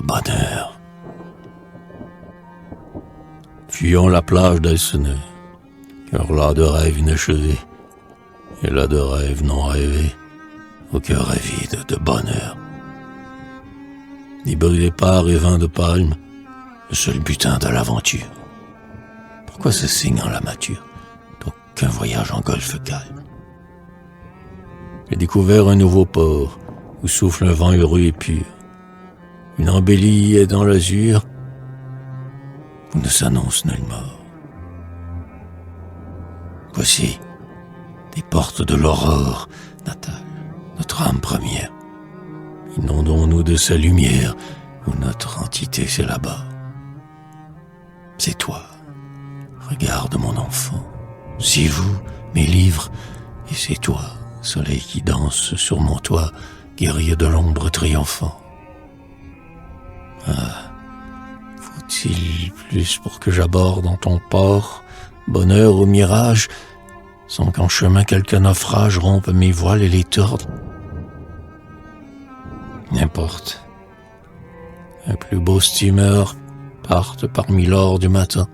bonheur. Fuyons la plage d'Elseneur, car là de rêve inachevé, et là de rêve non rêvé, au cœur avide de bonheur. Ni bruit d'épars et vin de palme, le seul butin de l'aventure. Pourquoi ce signe en la mature, qu'un voyage en golfe calme? J'ai découvert un nouveau port, où souffle un vent heureux et pur. Une embellie est dans l'azur, où ne s'annonce nulle mort. Voici des portes de l'aurore natale, notre âme première. Inondons-nous de sa lumière, où notre entité s'élabore. C'est toi, regarde mon enfant, c'est vous, mes livres, et c'est toi, soleil qui danse sur mon toit, guerrier de l'ombre triomphant. Ah, faut-il plus pour que j'aborde dans ton port, bonheur ou mirage, sans qu'en chemin quelque naufrage rompe mes voiles et les torde? N'importe. Un plus beau steamer parte parmi l'or du matin.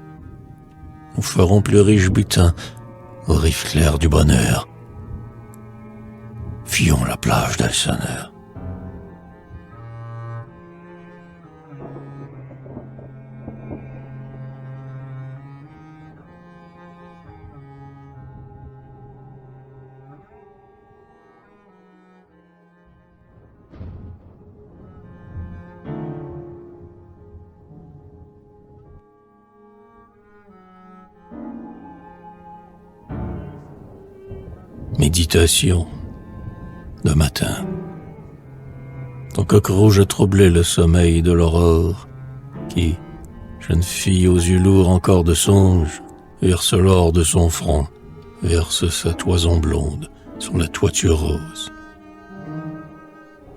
Nous ferons plus riche butin au rive clair du bonheur. Fuyons la plage d'Elseneur. Méditation de matin. Ton coq rouge troublait le sommeil de l'aurore qui, jeune fille aux yeux lourds encore de songe, verse l'or de son front, verse sa toison blonde sur la toiture rose.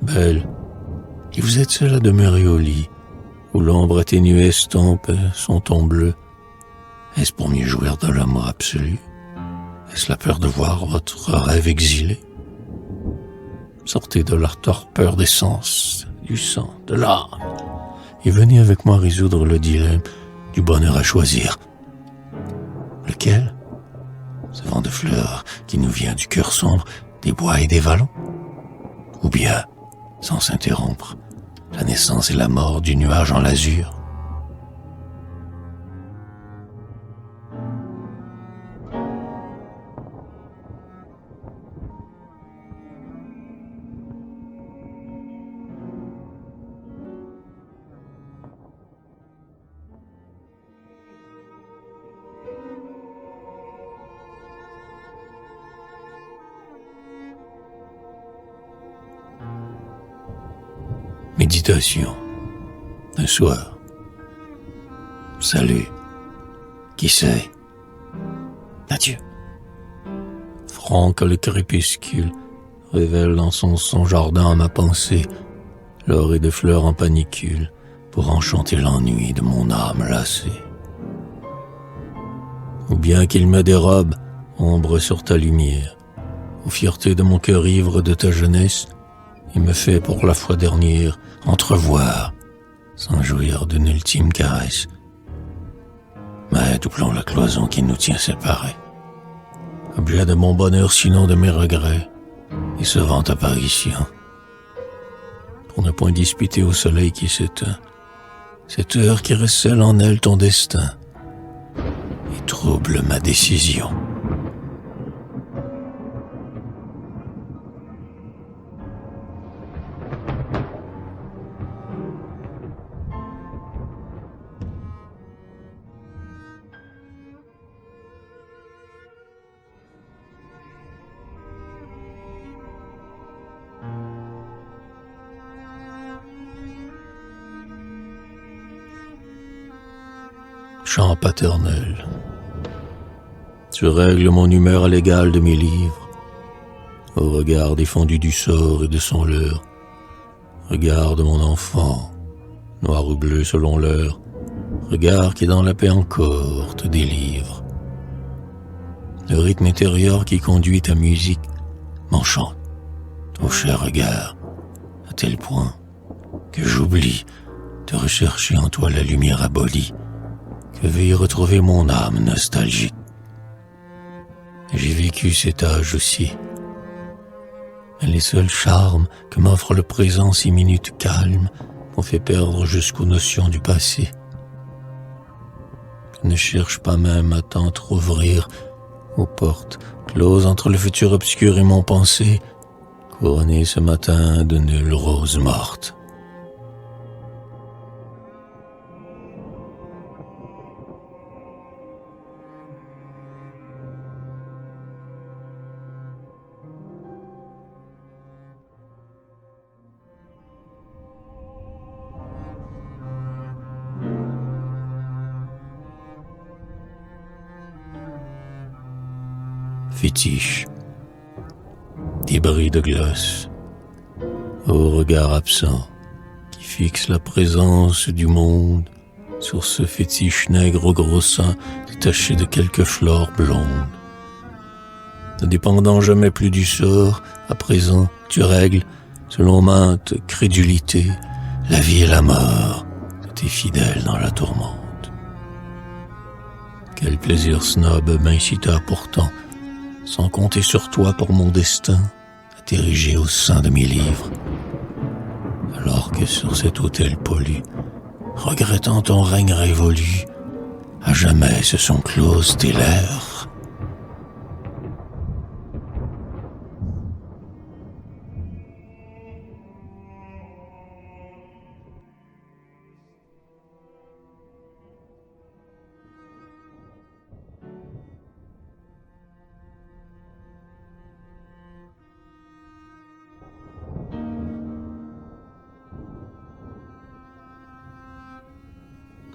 Belle, et vous êtes seule à demeurer au lit, où l'ombre atténuée estompe son ton bleu. Est-ce pour mieux jouir de l'amour absolu? Est-ce la peur de voir votre rêve exilé? Sortez de la torpeur des sens, du sang, de l'âme, et venez avec moi résoudre le dilemme du bonheur à choisir. Lequel? Ce vent de fleurs qui nous vient du cœur sombre des bois et des vallons? Ou bien, sans s'interrompre, la naissance et la mort du nuage en l'azur? Méditation. Un soir. Salut. Qui c'est? Adieu. Franc que le crépuscule révèle dans son jardin à ma pensée l'orée de fleurs en panicule pour enchanter l'ennui de mon âme lassée. Ou bien qu'il me dérobe, ombre sur ta lumière, aux fiertés de mon cœur ivre de ta jeunesse, il me fait pour la fois dernière entrevoir, sans jouir d'une ultime caresse. Mais doublons la cloison qui nous tient séparés, objet de mon bonheur sinon de mes regrets, et ce vent apparition, pour ne point disputer au soleil qui s'éteint, cette heure qui recèle en elle ton destin, et trouble ma décision. Chant paternel. Tu règles mon humeur à l'égal de mes livres, au regard défendu du sort et de son leurre. Regarde mon enfant, noir ou bleu selon l'heure, regard qui dans la paix encore te délivre. Le rythme intérieur qui conduit ta musique m'enchante, ton cher regard, à tel point que j'oublie de rechercher en toi la lumière abolie, que veut y retrouver mon âme nostalgique. J'ai vécu cet âge aussi. Mais les seuls charmes que m'offre le présent, 6 minutes calmes, m'ont fait perdre jusqu'aux notions du passé. Je ne cherche pas même à t'entr'ouvrir aux portes closes entre le futur obscur et mon pensée, couronné ce matin de nulles roses mortes. Fétiche, débris de glace, au regard absent, qui fixe la présence du monde sur ce fétiche nègre au gros sein détaché de quelques fleurs blondes. Ne dépendant jamais plus du sort, à présent tu règles, selon mainte crédulité, la vie et la mort de tes fidèles dans la tourmente. Quel plaisir snob m'incita pourtant, sans compter sur toi pour mon destin, à t'ériger au sein de mes livres, alors que sur cet autel poli, regrettant ton règne révolu, à jamais se sont closes tes lèvres.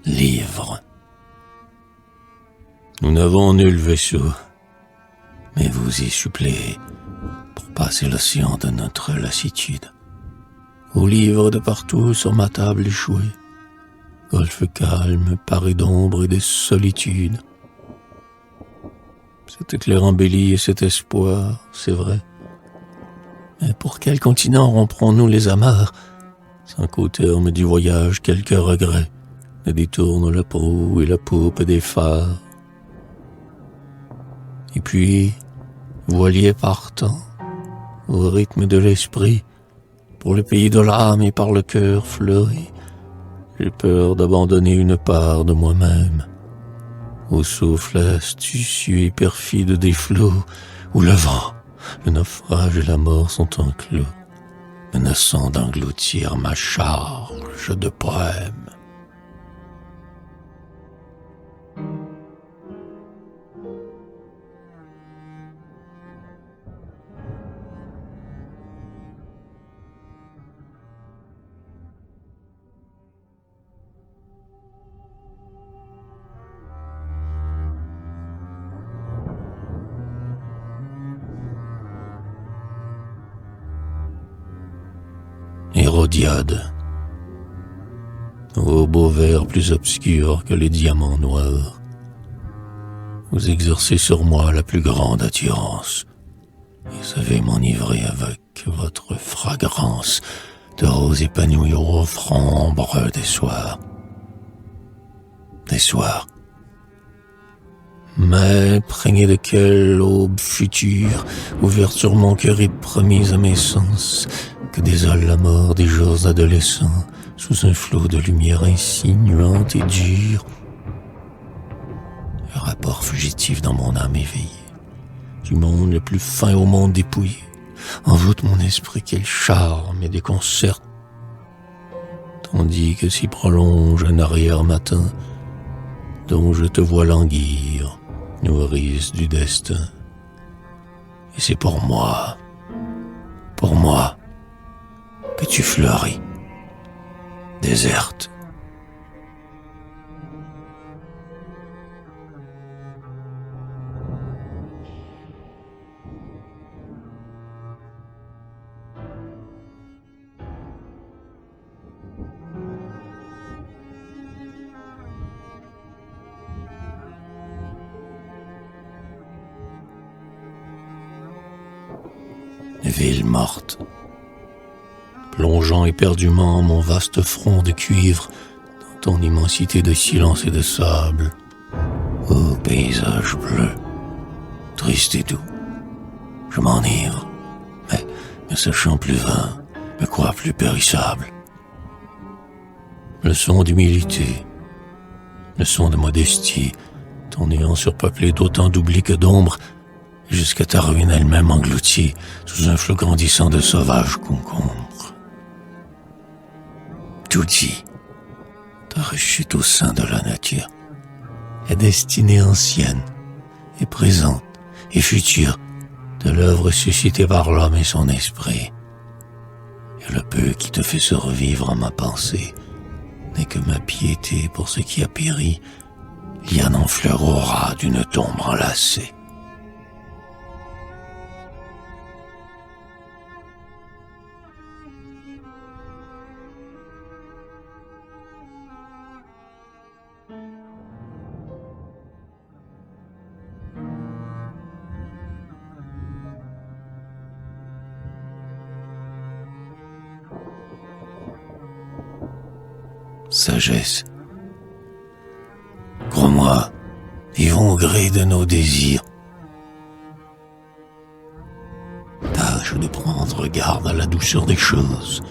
Livre. Nous n'avons nul vaisseau, mais vous y suppléez pour passer l'océan de notre lassitude. Aux livres de partout sur ma table échouée, golfe calme, paré d'ombre et de solitude. Cet éclair embelli et cet espoir, c'est vrai. Mais pour quel continent romprons-nous les amarres, sans qu'au terme du voyage quelques regrets ne détournent la proue et la poupe des phares? Et puis, voilier partant, au rythme de l'esprit, pour le pays de l'âme et par le cœur fleuri, j'ai peur d'abandonner une part de moi-même au souffle astucieux et perfide des flots, où le vent, le naufrage et la mort sont enclos, menaçant d'engloutir ma charge de poèmes. Hérodiade, ô beau vers plus obscur que les diamants noirs, vous exercez sur moi la plus grande attirance et savez m'enivrer avec votre fragrance de roses épanouies au front brun des soirs. Des soirs. Mais prégnée de quelle aube future, ouverte sur mon cœur et promise à mes sens, que désole la mort des jours adolescents, sous un flot de lumière insinuante et dure. Un rapport fugitif dans mon âme éveillée, du monde le plus fin au monde dépouillé, envoûte mon esprit quel charme et déconcerte, tandis que s'y prolonge un arrière-matin, dont je te vois languir, nourrice du destin. Et c'est pour moi, que tu fleuris, déserte. Ville morte, longeant éperdument mon vaste front de cuivre dans ton immensité de silence et de sable. Ô paysage bleu, triste et doux, je m'enivre, mais me sachant plus vain, me crois plus périssable. Leçon d'humilité, leçon de modestie, ton néant surpeuplé d'autant d'oubli que d'ombre, jusqu'à ta ruine elle-même engloutie sous un flot grandissant de sauvages concombres. Tout dit, ta rechute au sein de la nature, la destinée ancienne et présente et future de l'œuvre suscitée par l'homme et son esprit. Et le peu qui te fait survivre en ma pensée n'est que ma piété pour ce qui a péri, liane en fleur au ras d'une tombe enlacée. Sagesse. Crois-moi, vivons au gré de nos désirs. Tâche de prendre garde à la douceur des choses,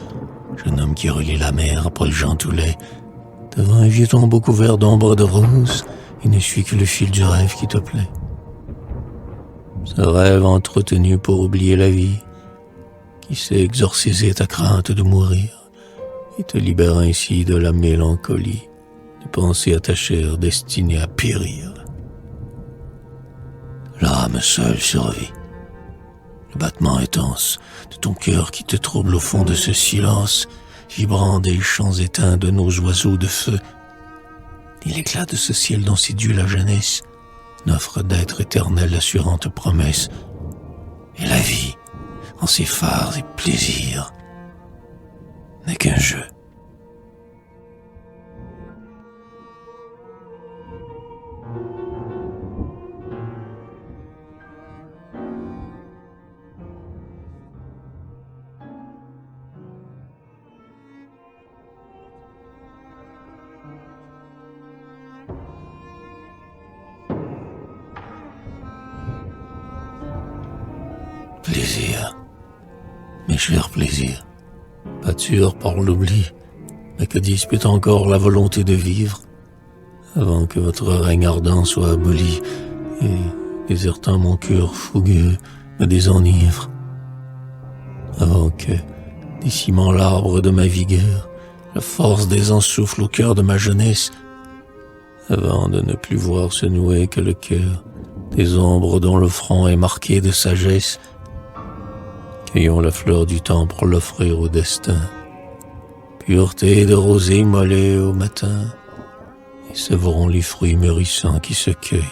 jeune homme qui relie la mer après le Gentoulet, devant un vieux tombeau couvert d'ombre de rose, il ne suit que le fil du rêve qui te plaît. Ce rêve entretenu pour oublier la vie, qui sait exorciser ta crainte de mourir, et te libère ainsi de la mélancolie de penser à ta chair destinée à périr. L'âme seule survit. Le battement intense de ton cœur qui te trouble au fond de ce silence, vibrant des chants éteints de nos oiseaux de feu, ni l'éclat de ce ciel dont séduit la jeunesse, n'offre d'être éternelle assurante promesse. Et la vie, en ses phares et plaisirs, n'est qu'un jeu. Plaisir, mes chers plaisirs, pâture par l'oubli, mais que dispute encore la volonté de vivre, avant que votre règne ardent soit aboli, et, désertant mon cœur fougueux, me désenivre, avant que, décimant l'arbre de ma vigueur, la force des ans souffle au cœur de ma jeunesse, avant de ne plus voir se nouer que le cœur des ombres dont le front est marqué de sagesse. Cueillons la fleur du temps pour l'offrir au destin, pureté de rosée immolée au matin, et sevrons les fruits mûrissants qui se cueillent.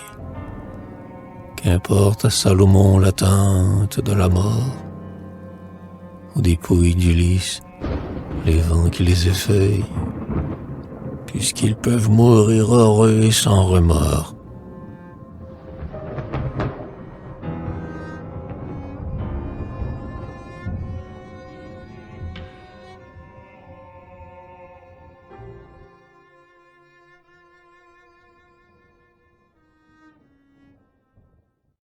Qu'importe à Salomon l'attente de la mort, aux dépouilles d'Ulysse, les vents qui les effeuillent, puisqu'ils peuvent mourir heureux et sans remords,